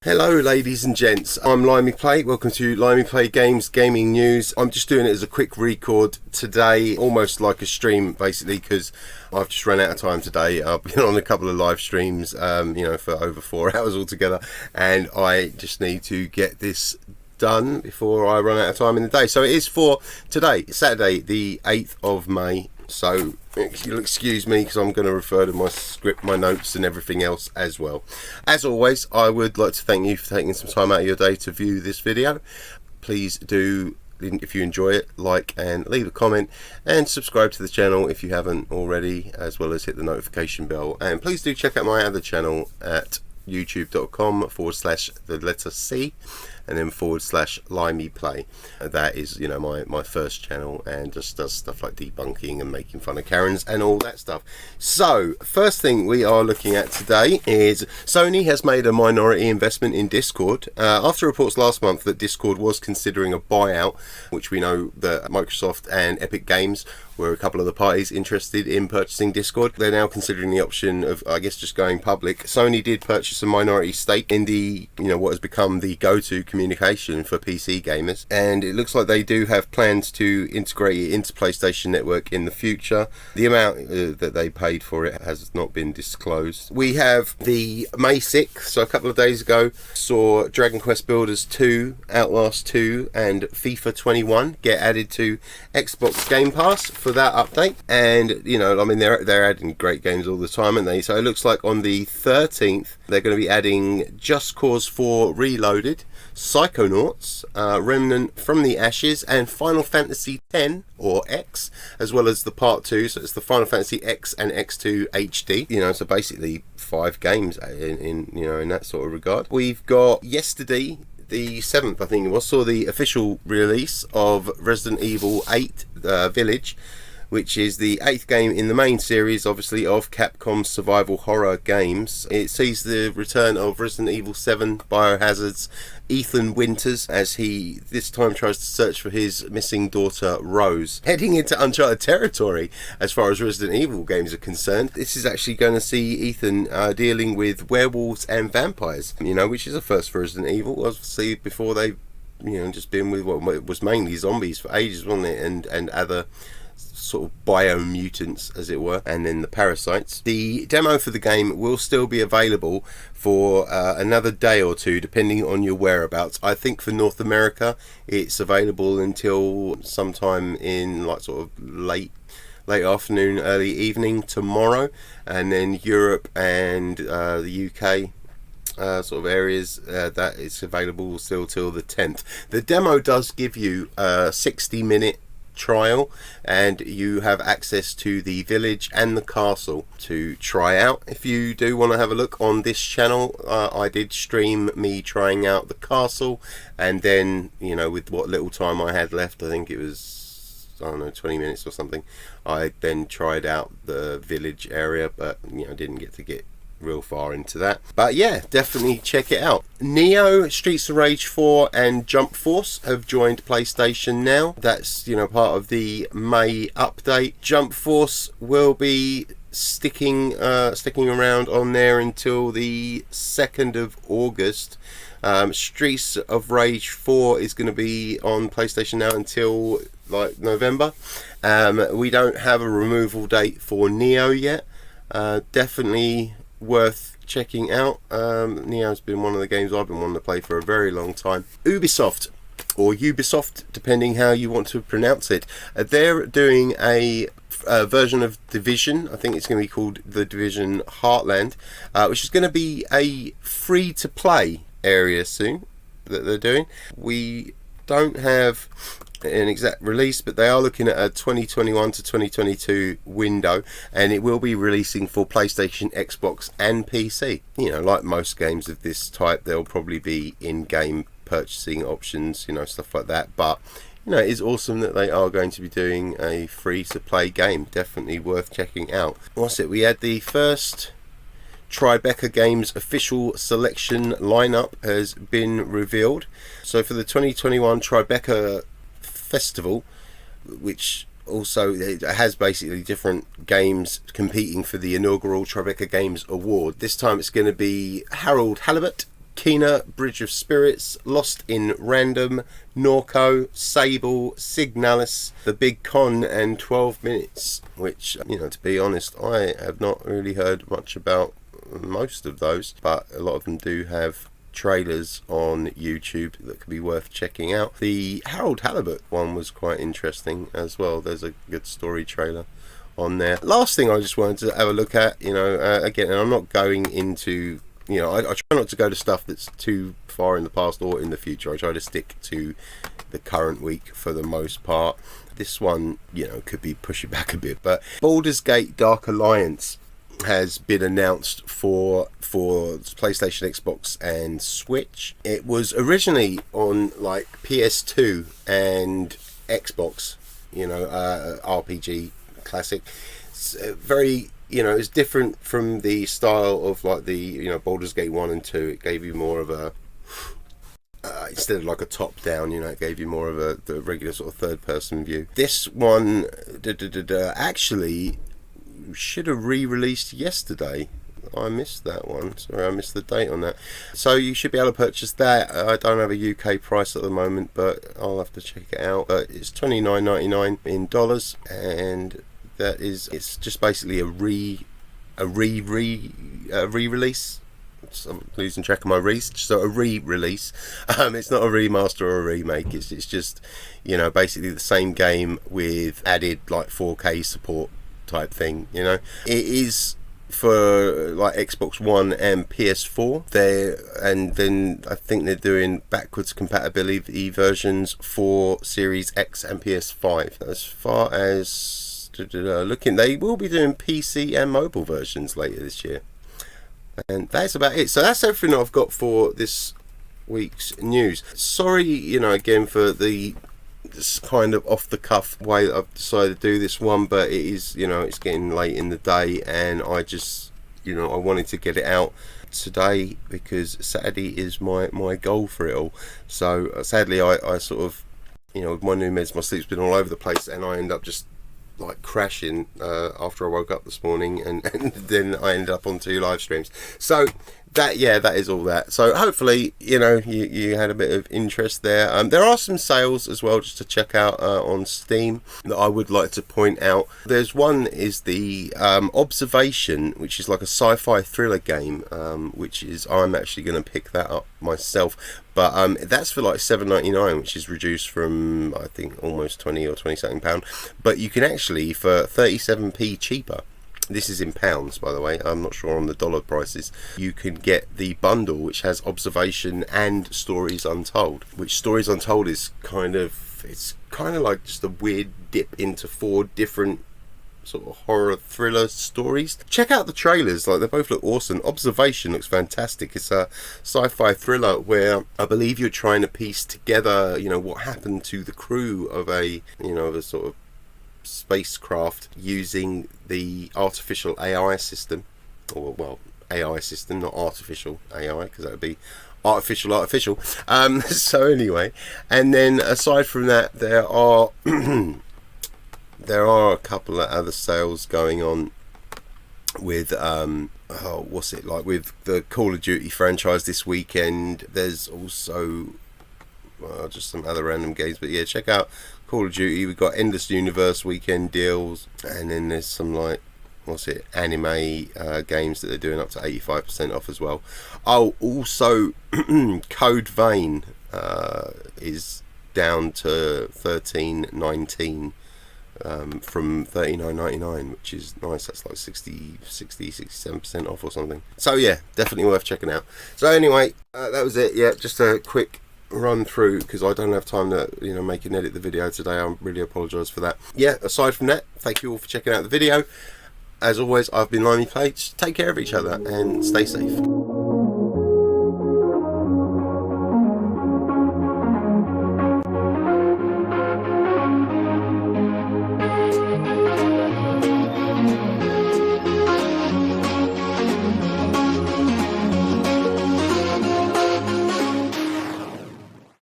Hello ladies and gents, I'm LimeyPlay. Welcome to LimeyPlay Games Gaming News. I'm just doing it as a quick record today, almost like a stream basically, because I've just run out of time today. I've been on a couple of live streams, for over 4 hours altogether, and I just need to get this done before I run out of time in the day. So it is for today, Saturday the 8th of May. So you'll excuse me because I'm going to refer to my script, my notes and everything else as well. As always, I would like to thank you for taking some time out of your day to view this video. Please do, if you enjoy it, like and leave a comment, and subscribe to the channel if you haven't already, as well as hit the notification bell. And please do check out my other channel at youtube.com/C and then /LimeyPlay. That is, my first channel, and just does stuff like debunking and making fun of Karens and all that stuff. So first thing we are looking at today is Sony has made a minority investment in Discord after reports last month that Discord was considering a buyout, which we know that Microsoft and Epic Games were a couple of the parties interested in purchasing Discord. They're now considering the option of, I guess, just going public. Sony did purchase a minority stake in the, what has become the go-to communication for PC gamers, and it looks like they do have plans to integrate it into PlayStation Network in the future. The amount that they paid for it has not been disclosed. We have the May 6th, so a couple of days ago, saw Dragon Quest Builders 2, Outlast 2 and FIFA 21 get added to Xbox Game Pass for that update. And they're adding great games all the time, aren't they? So it looks like on the 13th they're going to be adding Just Cause 4 Reloaded, Psychonauts, Remnant from the Ashes, and Final Fantasy X or X, as well as the Part 2. So it's the Final Fantasy X and X2 HD. So basically 5 games in that sort of regard. We've got yesterday, the 7th, I think it was, saw the official release of Resident Evil 8 Village, which is the 8th game in the main series, obviously, of Capcom's survival horror games. It sees the return of Resident Evil 7 Biohazard's Ethan Winters, as he this time tries to search for his missing daughter Rose. Heading into uncharted territory as far as Resident Evil games are concerned. This is actually going to see Ethan dealing with werewolves and vampires, which is a first for Resident Evil. Obviously, before they've just been with what was mainly zombies for ages, wasn't it, and other sort of bio-mutants, as it were, and then the parasites. The demo for the game will still be available for another day or two, depending on your whereabouts. I think for North America it's available until sometime in sort of late afternoon, early evening tomorrow, and then Europe and the UK sort of areas, that it's available still till the 10th. The demo does give you a 60-minute trial, and you have access to the village and the castle to try out. If you do want to have a look on this channel, I did stream me trying out the castle, and then with what little time I had left, I think it was 20 minutes or something, I then tried out the village area, but didn't get real far into that. But yeah, definitely check it out. Nioh, Streets of Rage 4 and Jump Force have joined PlayStation now. That's part of the May update. Jump Force will be sticking around on there until the 2nd of August. Streets of Rage 4 is going to be on PlayStation now until November. We don't have a removal date for Nioh yet. Definitely worth checking out. Nioh's been one of the games I've been wanting to play for a very long time. Ubisoft, or Ubisoft, depending how you want to pronounce it, they're doing a version of Division. I think it's going to be called The Division Heartland, which is going to be a free-to-play area soon that they're doing. We don't have an exact release, but they are looking at a 2021 to 2022 window, and it will be releasing for PlayStation, Xbox and PC. Like most games of this type, there'll probably be in-game purchasing options, stuff like that, but it is awesome that they are going to be doing a free-to-play game. Definitely worth checking out. What's it? We had the first Tribeca Games official selection lineup has been revealed. So for the 2021 Tribeca Festival, which also has basically different games competing for the inaugural Tribeca Games Award. This time it's going to be Harold Halibut, Kena, Bridge of Spirits, Lost in Random, Norco, Sable, Signalis, The Big Con, and 12 Minutes, which, you know, to be honest, I have not really heard much about most of those, but a lot of them do have trailers on YouTube that could be worth checking out. The Harold Halibut one was quite interesting as well. There's a good story trailer on there. Last thing I just wanted to have a look at, you know, again, and I'm not going into, you know, I try not to go to stuff that's too far in the past or in the future. I try to stick to the current week for the most part. This one, you know, could be pushing back a bit, but Baldur's Gate Dark Alliance has been announced for PlayStation, Xbox and Switch. It was originally on like PS2 and Xbox, you know, RPG classic. It's very, you know, it's different from the style of like the, you know, Baldur's Gate 1 and 2. It gave you more of a instead of like a top down, you know, it gave you more of the regular sort of third person view. This one actually should have re-released yesterday. I missed that one. Sorry, I missed the date on that. So you should be able to purchase that. I don't have a UK price at the moment, but I'll have to check it out. It's $29.99 in dollars, and that is, it's just basically a re-release. I'm losing track of my re's. So a re-release. It's not a remaster or a remake. It's just, you know, basically the same game with added like 4K support type thing, you know. It is for like Xbox One and PS4 there, and then I think they're doing backwards compatibility versions for Series X and PS5. As far as looking, they will be doing PC and mobile versions later this year, and that's about it. So that's everything I've got for this week's news. Sorry, you know, again for the this kind of off the cuff way that I've decided to do this one, but it is, you know, it's getting late in the day, and I just, you know, I wanted to get it out today because Saturday is my goal for it all. So sadly I sort of, you know, with my new meds, my sleep's been all over the place, and I end up just like crashing after I woke up this morning, and then I ended up on 2 live streams. So that, yeah, that is all that. So hopefully, you know, you had a bit of interest there. There are some sales as well just to check out on Steam that I would like to point out. There's one is the Observation, which is like a sci-fi thriller game, which is, I'm actually going to pick that up myself. But that's for like $7.99, which is reduced from, I think, almost 20 or 20 something pound. But you can actually, for 37p cheaper, this is in pounds, by the way, I'm not sure on the dollar prices, you can get the bundle which has Observation and Stories Untold, which Stories Untold is kind of, it's kind of like just a weird dip into 4 different sort of horror thriller stories. Check out the trailers, like they both look awesome. Observation looks fantastic. It's a sci-fi thriller where I believe you're trying to piece together, you know, what happened to the crew of a, you know, a sort of spacecraft using the artificial AI system, or well, AI system, not artificial AI, because that would be artificial. So anyway, and then aside from that, there are there are a couple of other sales going on with what's it like with the Call of Duty franchise this weekend. There's also just some other random games, but yeah, check out Call of Duty. We've got Endless Universe weekend deals, and then there's some like, what's it, anime games that they're doing up to 85% off as well. Oh, also Code Vein is down to $13.19 from $39.99, which is nice. That's like 67% off or something. So yeah, definitely worth checking out. So anyway, that was it. Yeah, just a quick run through because I don't have time to, you know, make and edit the video today. I really apologise for that. Yeah, aside from that, thank you all for checking out the video. As always, I've been LimeyPlay. Take care of each other and stay safe.